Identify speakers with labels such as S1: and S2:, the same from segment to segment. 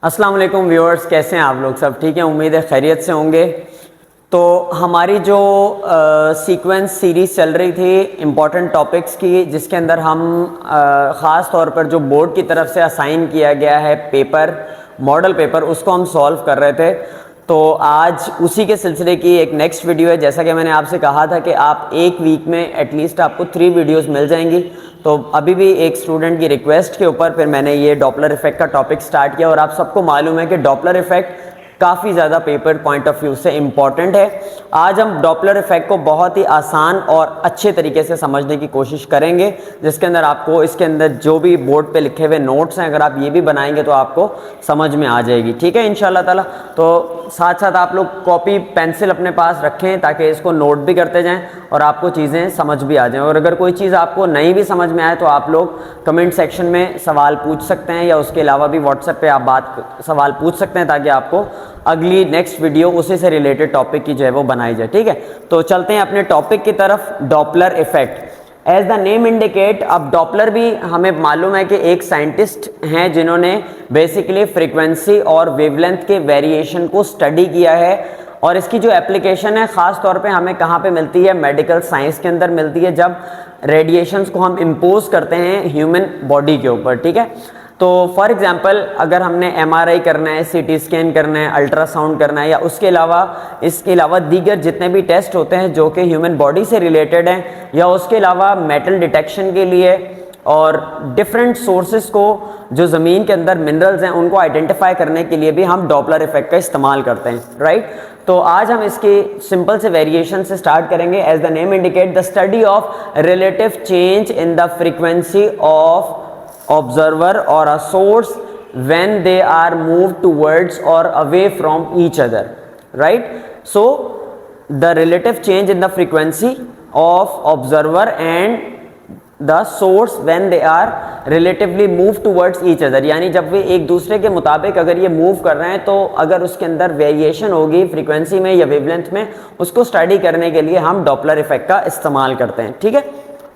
S1: अस्सलाम वालेकुम व्यूअर्स, कैसे हैं आप लोग? सब ठीक है, उम्मीद है खैरियत से होंगे। तो हमारी जो सीक्वेंस सीरीज़ चल रही थी इम्पॉर्टेंट टॉपिक्स की, जिसके अंदर हम ख़ास तौर पर जो बोर्ड की तरफ से असाइन किया गया है पेपर, मॉडल पेपर, उसको हम सॉल्व कर रहे थे। तो आज उसी के सिलसिले की एक नेक्स्ट वीडियो है। जैसा कि मैंने आपसे कहा था कि आप एक वीक में एटलीस्ट आपको 3 वीडियोस मिल जाएंगी। तो अभी भी एक स्टूडेंट की रिक्वेस्ट के ऊपर फिर मैंने ये डॉपलर इफेक्ट का टॉपिक स्टार्ट किया। और आप सबको मालूम है कि डॉपलर इफेक्ट काफ़ी ज़्यादा पेपर पॉइंट ऑफ व्यू से इम्पॉर्टेंट है। आज हम डॉपलर इफेक्ट को बहुत ही आसान और अच्छे तरीके से समझने की कोशिश करेंगे, जिसके अंदर आपको इसके अंदर जो भी बोर्ड पे लिखे हुए नोट्स हैं, अगर आप ये भी बनाएंगे तो आपको समझ में आ जाएगी। ठीक है इंशाल्लाह ताला। तो साथ साथ आप लोग कॉपी पेंसिल अपने पास रखें ताकि इसको नोट भी करते जाएं और आपको चीज़ें समझ भी आ जाएं। और अगर कोई चीज़ आपको नहीं भी समझ में आए तो आप लोग कमेंट सेक्शन में सवाल पूछ सकते हैं, या उसके अलावा भी व्हाट्सएप पे आप सवाल पूछ सकते हैं ताकि आपको अगली नेक्स्ट वीडियो उसी से रिलेटेड टॉपिक की जो है वो बनाई जाए। ठीक है, तो चलते हैं अपने टॉपिक की तरफ, Doppler effect. As the name indicate, अब डॉपलर भी हमें मालूम है कि एक साइंटिस्ट हैं जिन्होंने बेसिकली फ्रीक्वेंसी और वेवलेंथ के वेरिएशन को स्टडी किया है। और इसकी जो एप्लीकेशन है ख़ास तौर पे हमें कहाँ पे मिलती है? मेडिकल साइंस के अंदर मिलती है, जब रेडिएशंस को हम इम्पोज करते हैं ह्यूमन बॉडी के ऊपर। ठीक है, तो फॉर एग्जांपल अगर हमने एमआरआई करना है, सीटी स्कैन करना है, अल्ट्रासाउंड करना है, या इसके अलावा दीगर जितने भी टेस्ट होते हैं जो कि ह्यूमन बॉडी से रिलेटेड हैं, या उसके अलावा मेटल डिटेक्शन के लिए और डिफरेंट सोर्सेज को, जो ज़मीन के अंदर मिनरल्स हैं उनको आइडेंटिफाई करने के लिए भी हम डॉपलर इफेक्ट का इस्तेमाल करते हैं। राइट, तो आज हम इसकी सिंपल से वेरिएशन से स्टार्ट करेंगे। As the name indicate, the study of relative change in the frequency of observer or a source when they are moved towards or away from each other. Right, so the relative change in the frequency of observer and the source when they are relatively moved towards each other, यानी जब वे एक दूसरे के मुताबिक अगर ये move कर रहे हैं तो अगर उसके अंदर वेरिएशन होगी फ्रीक्वेंसी में या वेवलेंथ में, उसको स्टडी करने के लिए हम डॉपलर इफेक्ट का इस्तेमाल करते हैं। ठीक है,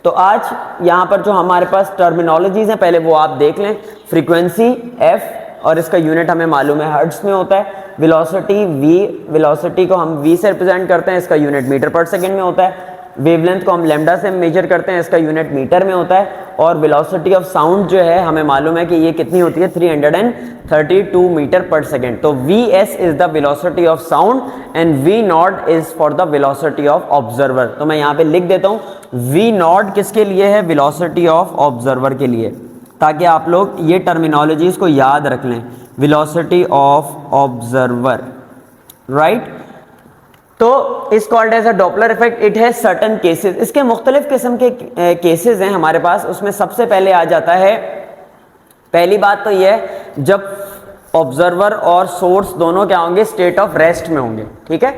S1: तो आज यहाँ पर जो हमारे पास टर्मिनोलॉजीज हैं पहले वो आप देख लें। फ्रीक्वेंसी एफ, और इसका यूनिट हमें मालूम है हर्ट्ज में होता है। वेलोसिटी वी, वेलोसिटी को हम वी से रिप्रेजेंट करते हैं, इसका यूनिट मीटर पर सेकेंड में होता है। वेवलेंथ को हम लैम्डा से मेजर करते हैं, इसका यूनिट मीटर में होता है। और वेलोसिटी ऑफ साउंड जो है हमें मालूम है कि ये कितनी होती है, 332 मीटर पर सेकेंड। तो v s is the velocity of sound and v naught is for the velocity of observer. तो मैं यहाँ पे लिख देता हूँ, वी नॉट किसके लिए है? वेलोसिटी ऑफ ऑब्जर्वर के लिए, ताकि आप लोग ये टर्मिनोलॉजीज को याद रख लें। Velocity of observer, right. तो is called as a Doppler effect. It has certain cases, इसके मुख्तलिफ किस्म के केसेस हैं हमारे पास। उसमें सबसे पहले आ जाता है, पहली बात तो ये है जब ऑब्जर्वर और सोर्स दोनों क्या होंगे? स्टेट ऑफ रेस्ट में होंगे। ठीक है,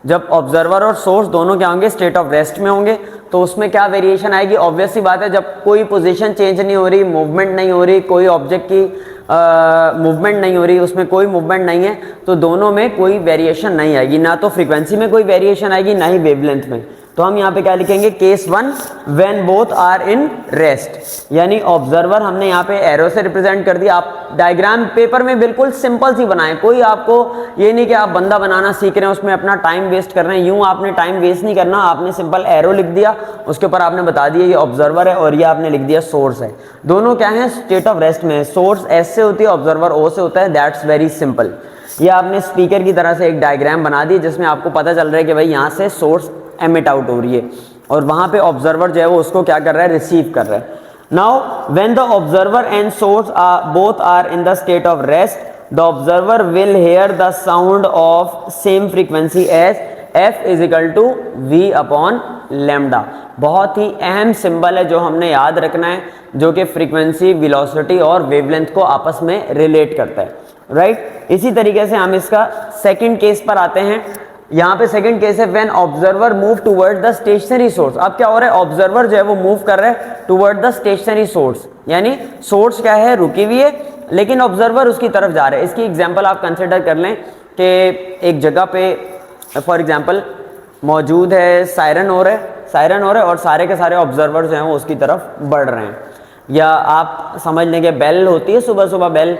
S1: जब ऑब्जर्वर और सोर्स दोनों क्या होंगे? स्टेट ऑफ रेस्ट में होंगे। तो उसमें क्या वेरिएशन आएगी? ऑब्वियस सी बात है, जब कोई पोजीशन चेंज नहीं हो रही, मूवमेंट नहीं हो रही, कोई ऑब्जेक्ट की मूवमेंट नहीं हो रही, उसमें कोई मूवमेंट नहीं है, तो दोनों में कोई वेरिएशन नहीं आएगी। ना तो फ्रीक्वेंसी में कोई वेरिएशन आएगी, ना ही वेवलेंथ में। तो हम यहाँ पे क्या लिखेंगे? Case 1, when both are in rest, यानी ऑब्जर्वर हमने यहाँ पे एरो से रिप्रेजेंट कर दिया। आप डायग्राम पेपर में बिल्कुल सिंपल सी बनाएं, कोई आपको ये नहीं कि आप बंदा बनाना सीख रहे हैं उसमें अपना टाइम वेस्ट कर रहे हैं। यूं आपने टाइम वेस्ट नहीं करना, आपने सिंपल एरो लिख दिया, उसके ऊपर आपने बता दिया ये ऑब्जर्वर है और ये आपने लिख दिया सोर्स है। दोनों क्या है? स्टेट ऑफ रेस्ट में है। सोर्स एस से होती है, ऑब्जर्वर ओ से होता है। That's very simple. ये आपने स्पीकर की तरह से एक डायग्राम बना दी जिसमें आपको पता चल रहा है कि भाई यहाँ से सोर्स एमिट आउट हो रही है और वहां पे ऑब्जर्वर जो है वो उसको क्या कर रहा है? रिसीव कर रहा है। Now when the observer and source both are in the state of rest, the observer will hear the sound of same frequency as f is equal to v upon lambda. बहुत ही अहम symbol है जो हमने याद रखना है, जो कि फ्रीक्वेंसी, वेलोसिटी और वेवलेंथ को आपस में रिलेट करता है। राइट, इसी तरीके से हम इसका सेकेंड केस पर आते हैं। यहाँ पे सेकंड केस है, when observer move toward the stationary source. अब क्या हो रहा है? ऑब्जर्वर जो है वो मूव कर रहा है टुवर्ड द स्टेशनरी सोर्स, यानी सोर्स क्या है? रुकी हुई है, लेकिन ऑब्जर्वर उसकी तरफ जा रहा है। इसकी एग्जांपल आप कंसिडर कर लें कि एक जगह पे फॉर एग्जांपल मौजूद है, सायरन हो रहा है और सारे के सारे ऑब्जर्वर जो हैं वो उसकी तरफ बढ़ रहे हैं। या आप समझ लें कि बेल होती है, सुबह सुबह बेल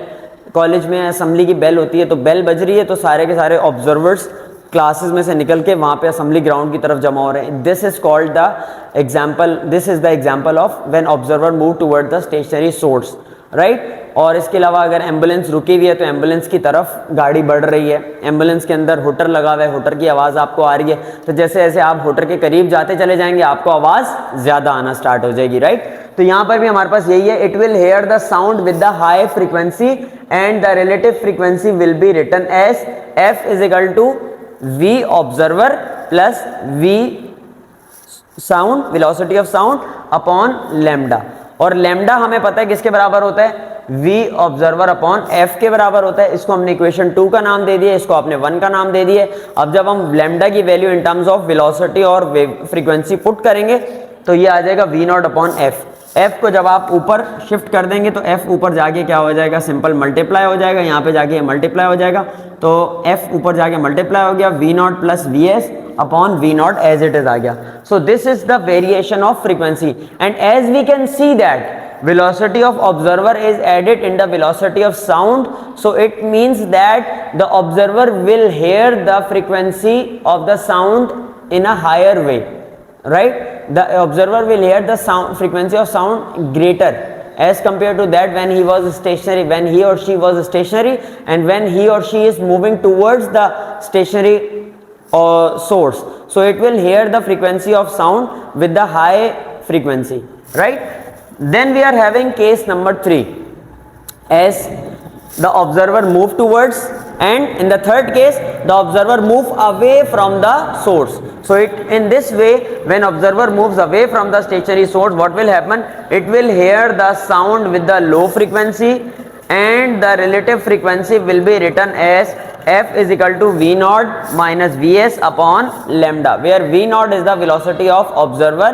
S1: कॉलेज में असेंबली की बेल होती है, तो बेल बज रही है तो सारे के सारे ऑब्जर्वर्स क्लासेस में से निकल के वहाँ पे असेंबली ग्राउंड की तरफ जमा हो रहे हैं। This is called the example, this is the example of when observer move toward the stationary source, right. और इसके अलावा अगर एम्बुलेंस रुकी हुई है तो एम्बुलेंस की तरफ गाड़ी बढ़ रही है, एम्बुलेंस के अंदर हुटर लगा हुआ है, हुटर की आवाज़ आपको आ रही है, तो जैसे जैसे आप हुटर के करीब जाते चले जाएंगे आपको आवाज़ ज़्यादा आना स्टार्ट हो जाएगी, राइट। तो यहाँ पर भी हमारे पास यही है, it will hear the sound with the high frequency and the relative frequency will be written as f is equal to v observer plus v sound, velocity of sound upon lambda. और lambda हमें पता है किसके बराबर होता है, v observer upon f के बराबर होता है। इसको हमने इक्वेशन 2 का नाम दे दिया, इसको आपने 1 का नाम दे दिया। अब जब हम लैम्डा की value in terms of velocity और फ्रीक्वेंसी पुट करेंगे तो ये आ जाएगा v not upon f। f को जब आप ऊपर शिफ्ट कर देंगे तो f ऊपर जाके क्या हो जाएगा, सिंपल मल्टीप्लाई हो जाएगा, यहाँ पे जाके मल्टीप्लाई हो जाएगा, तो f ऊपर जाके मल्टीप्लाई हो गया, v naught plus V S upon v naught as it is आ गया। So this is the variation of frequency and as we can see that velocity of observer is added in the velocity of sound, so it means that the observer will hear the frequency of the sound in a higher way, right. The observer will hear the sound frequency of sound greater as compared to that when he was stationary, when he or she was stationary, and when he or she is moving towards the stationary source, so it will hear the frequency of sound with the high frequency, right. Then we are having case number 3, as the observer move towards, and in the third case the observer move away from the source. So in this way, when observer moves away from the stationary source, what will happen, it will hear the sound with the low frequency and the relative frequency will be written as f is equal to v naught minus vs upon lambda, where v naught is the velocity of observer,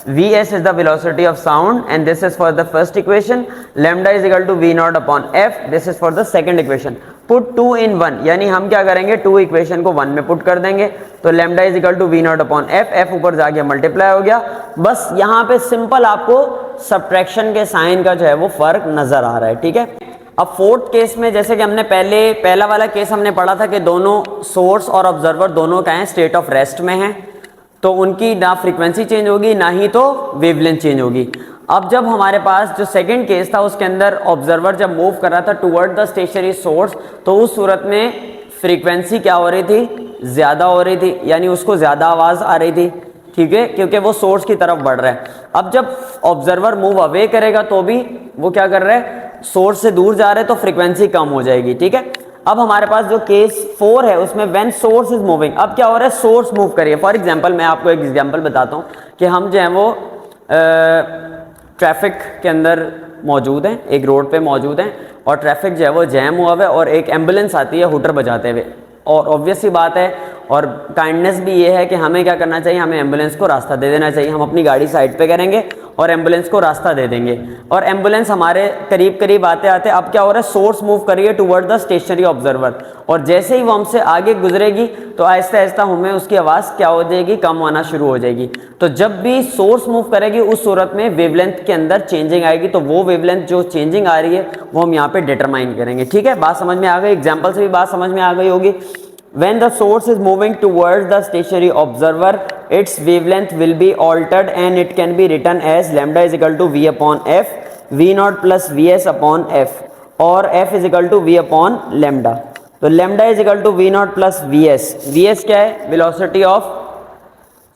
S1: vs is the velocity of sound, and this is for the first equation, lambda is equal to v naught upon f, this is for the second equation. Put 2 in 1, यानी हम क्या करेंगे, 2 equation को 1 में put कर देंगे, तो lambda is equal to v naught upon f, f ऊपर जाके मल्टीप्लाई हो गया। बस यहाँ पे सिंपल आपको सब्ट्रैक्शन के साइन का जो है वो फर्क नजर आ रहा है, ठीक है। अब फोर्थ केस में जैसे कि हमने पहला वाला केस हमने पढ़ा था कि दोनों सोर्स और ऑब्जर्वर दोनों का है स्टेट ऑफ रेस्ट में है, तो उनकी ना फ्रीक्वेंसी चेंज होगी ना ही तो वेवलेंथ चेंज होगी। अब जब हमारे पास जो सेकंड केस था उसके अंदर ऑब्जर्वर जब मूव कर रहा था टुवर्ड द स्टेशनरी सोर्स, तो उस सूरत में फ्रीक्वेंसी क्या हो रही थी, ज़्यादा हो रही थी, यानी उसको ज़्यादा आवाज़ आ रही थी, ठीक है, क्योंकि वो सोर्स की तरफ बढ़ रहा है। अब जब ऑब्जर्वर मूव अवे करेगा तो भी वो क्या कर रहा है, सोर्स से दूर जा रहे हैं, तो फ्रीक्वेंसी कम हो जाएगी, ठीक है। अब हमारे पास जो केस 4 है उसमें व्हेन सोर्स इज मूविंग, अब क्या हो रहा है, सोर्स मूव करिए। फॉर एग्जांपल मैं आपको एक एग्जांपल बताता हूँ कि हम जो है वो ट्रैफिक के अंदर मौजूद हैं, एक रोड पे मौजूद हैं और ट्रैफिक जो है वो जैम हुआ हुआ है और एक एम्बुलेंस आती है हुटर बजाते हुए, और ऑब्वियस सी बात है और काइंडनेस भी ये है कि हमें क्या करना चाहिए, हमें एम्बुलेंस को रास्ता दे देना चाहिए। हम अपनी गाड़ी साइड पे करेंगे और एम्बुलेंस को रास्ता दे देंगे, और एम्बुलेंस हमारे करीब करीब आते आते अब क्या हो रहा है, सोर्स मूव करिए टुवर्ड द स्टेशनरी ऑब्जर्वर, और जैसे ही वो हमसे आगे गुजरेगी तो आहिस्ता आहिस्ता हमें उसकी आवाज़ क्या हो जाएगी, कम होना शुरू हो जाएगी। तो जब भी सोर्स मूव करेगी उस सूरत में वेवलेंथ के अंदर चेंजिंग आएगी, तो वो वेवलेंथ जो चेंजिंग आ रही है वो हम यहाँ पे डिटरमाइन करेंगे, ठीक है। बात समझ में आ गई, एग्जाम्पल से भी बात समझ में आ गई होगी। When the source is moving towards the stationary observer, its wavelength will be altered and it can be written as lambda is equal to v upon f, v naught plus vs upon f, और f is equal to v upon lambda। तो lambda is equal to v naught plus vs, vs क्या है, velocity of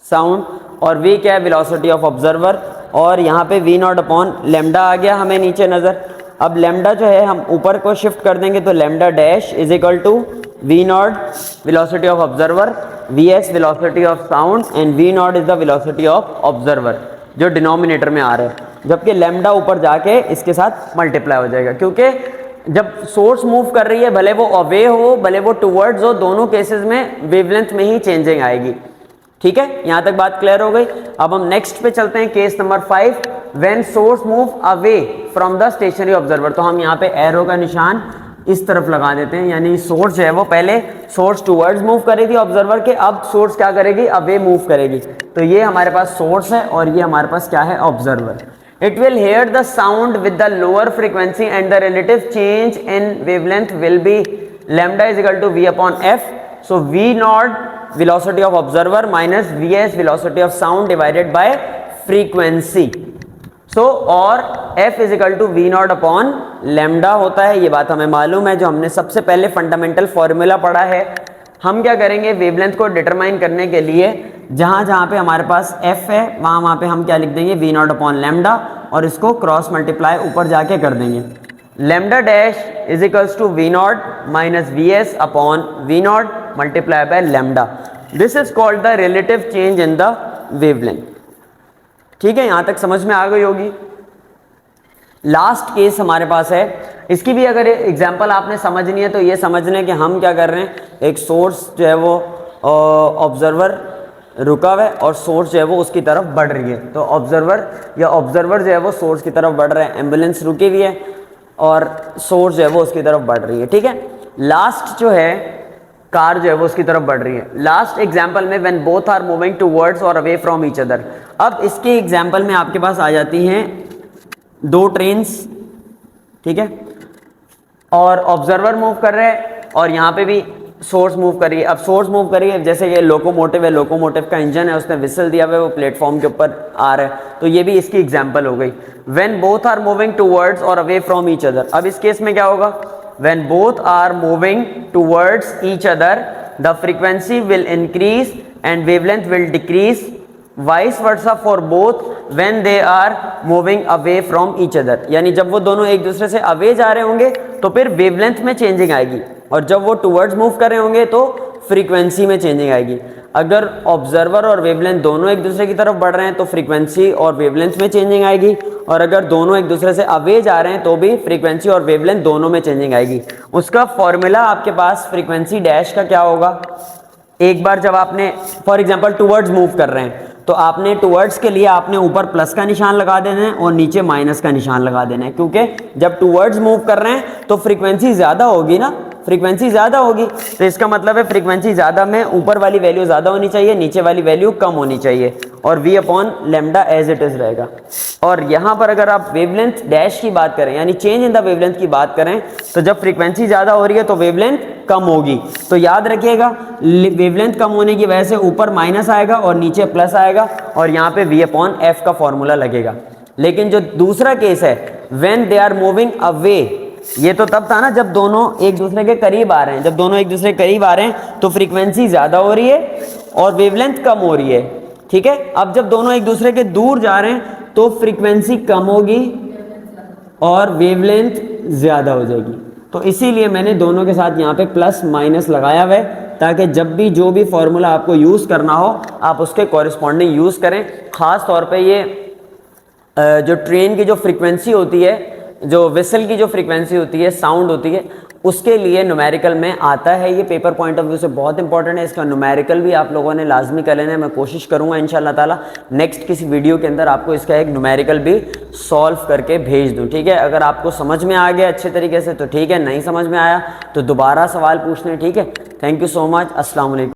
S1: sound, और v क्या है, velocity of observer, और यहाँ पे v naught upon lambda आ गया हमें नीचे नज़र। अब lambda जो है हम ऊपर को शिफ्ट कर देंगे तो lambda dash is equal to v naught velocity of observer, vs velocity of sound and v naught is the velocity of observer, जो डिनोमिनेटर में आ रहा है, जबकि लैम्डा ऊपर जाके इसके साथ मल्टीप्लाई हो जाएगा, क्योंकि जब सोर्स मूव कर रही है भले वो अवे हो भले वो टुवर्ड्स हो, दोनों केसेस में वेवलेंथ में ही चेंजिंग आएगी, ठीक है। यहाँ तक बात क्लियर हो गई। अब हम नेक्स्ट पे चलते हैं, case number 5, when source move away from the stationary observer. तो हम यहाँ पे एरो का निशान इस तरफ लगा देते हैं, यानी सोर्स जो है वो पहले सोर्स टुवर्ड्स मूव कर रही थी ऑब्जर्वर के, अब सोर्स क्या करेगी, अवे मूव करेगी। तो ये हमारे पास सोर्स है और ये हमारे पास क्या है, observer. It will hear the sound with the lower frequency and the relative change in wavelength will be lambda is equal to v upon f. So v naught velocity of observer minus vs velocity of sound divided by frequency. So और f is equal to v naught upon lambda होता है, ये बात हमें मालूम है, जो हमने सबसे पहले फंडामेंटल फॉर्मूला पढ़ा है. हम क्या करेंगे, वेवलेंथ को डिटरमाइन करने के लिए जहाँ जहाँ पे हमारे पास f है वहाँ पे हम क्या लिख देंगे, v नॉट अपॉन लैम्डा, और इसको क्रॉस मल्टीप्लाई ऊपर जाके कर देंगे. Lambda dash is equals to v naught minus v S upon v naught multiply by lambda. This is called the relative change in the wavelength. ठीक है, यहाँ तक समझ में आ गई होगी. लास्ट केस हमारे पास है, इसकी भी अगर एग्जाम्पल आपने समझनी है तो ये समझना है कि हम क्या कर रहे हैं, एक सोर्स जो है वो ऑब्जर्वर रुका हुआ है और सोर्स जो है वो उसकी तरफ बढ़ रही है. तो ऑब्जर्वर जो है वो सोर्स की तरफ बढ़ रहा है, एम्बुलेंस रुकी हुई है और सोर्स जो है वो उसकी तरफ बढ़ रही है. ठीक है, लास्ट जो है कार जो है वो उसकी तरफ बढ़ रही है. लास्ट एग्जाम्पल में when both are moving towards और अवे फ्रॉम ईच अदर. अब इसके एग्जाम्पल में आपके पास आ जाती हैं दो ट्रेन्स. ठीक है, और ऑब्जर्वर मूव कर रहे हैं और यहाँ पे भी सोर्स मूव कर रही है. अब सोर्स मूव कर रही है, जैसे ये लोकोमोटिव है, लोकोमोटिव का इंजन है, उसने विसल दिया हुआ है, वो प्लेटफॉर्म के ऊपर आ रहा है, तो ये भी इसकी एग्जाम्पल हो गई. When both are moving towards और अवे फ्रॉम ईच अदर. अब इस केस में क्या होगा, when both are moving towards each other the frequency will increase and wavelength will decrease. Vice versa for both when they are moving away from each other. यानी जब वो दोनों एक दूसरे से अवे जा रहे होंगे तो फिर वेवलेंथ में चेंजिंग आएगी, और जब वो टुवर्ड्स मूव कर रहे होंगे तो फ्रीक्वेंसी में चेंजिंग आएगी. अगर ऑब्जर्वर और वेवलेंथ दोनों एक दूसरे की तरफ बढ़ रहे हैं तो फ्रीक्वेंसी और वेवलेंथ में चेंजिंग आएगी, और अगर दोनों एक दूसरे से अवे जा रहे हैं तो भी फ्रीक्वेंसी और वेवलेंथ दोनों में चेंजिंग आएगी. उसका फॉर्मूला आपके पास फ्रीक्वेंसी डैश का क्या होगा, एक बार जब आपने फॉर एग्जांपल टुवर्ड्स मूव कर रहे हैं तो आपने टुवर्ड्स के लिए आपने ऊपर प्लस का निशान लगा देना है और नीचे माइनस का निशान लगा देना है, क्योंकि जब टुवर्ड्स मूव कर रहे हैं तो फ्रीक्वेंसी ज़्यादा होगी ना, फ्रीक्वेंसी ज़्यादा होगी, तो इसका मतलब है फ्रीक्वेंसी ज़्यादा में ऊपर वाली वैल्यू ज़्यादा होनी चाहिए, नीचे वाली वैल्यू कम होनी चाहिए, और v upon lambda as it is रहेगा. और यहाँ पर अगर आप वेवलेंथ डैश की बात करें, यानी चेंज इन द वेवलेंथ की बात करें, तो जब फ्रीक्वेंसी ज़्यादा हो रही है तो वेवलेंथ कम होगी. तो याद रखिएगा, वेवलेंथ कम होने की वजह से ऊपर माइनस आएगा और नीचे प्लस आएगा, और यहाँ पे v अपॉन एफ का फॉर्मूला लगेगा. लेकिन जो दूसरा केस है, when they are moving away, ये तो तब था ना जब दोनों एक दूसरे के करीब आ रहे हैं. जब दोनों एक दूसरे के करीब आ रहे हैं तो फ्रीक्वेंसी ज़्यादा हो रही है और वेवलेंथ कम हो रही है. ठीक है, अब जब दोनों एक दूसरे के दूर जा रहे हैं तो फ्रीक्वेंसी कम होगी और वेवलेंथ ज़्यादा हो जाएगी. तो इसीलिए मैंने दोनों के साथ यहाँ पे प्लस माइनस लगाया हुआ है, ताकि जब भी जो भी फॉर्मूला आपको यूज़ करना हो आप उसके कॉरिस्पॉन्डिंग यूज़ करें. ख़ास तौर पे ये जो ट्रेन की जो फ्रीक्वेंसी होती है, जो विसल की जो फ्रीक्वेंसी होती है, साउंड होती है, उसके लिए न्यूमेरिकल में आता है. ये पेपर पॉइंट ऑफ व्यू से बहुत इंपॉर्टेंट है. इसका न्यूमेरिकल भी आप लोगों ने लाजमी कर लेना है. मैं कोशिश करूंगा इंशाल्लाह ताला नेक्स्ट किसी वीडियो के अंदर आपको इसका एक न्यूमेरिकल भी सॉल्व करके भेज दूं. ठीक है, अगर आपको समझ में आ गया अच्छे तरीके से तो ठीक है, नहीं समझ में आया तो दोबारा सवाल पूछने. ठीक है, थैंक यू सो मच. अस्सलाम वालेकुम.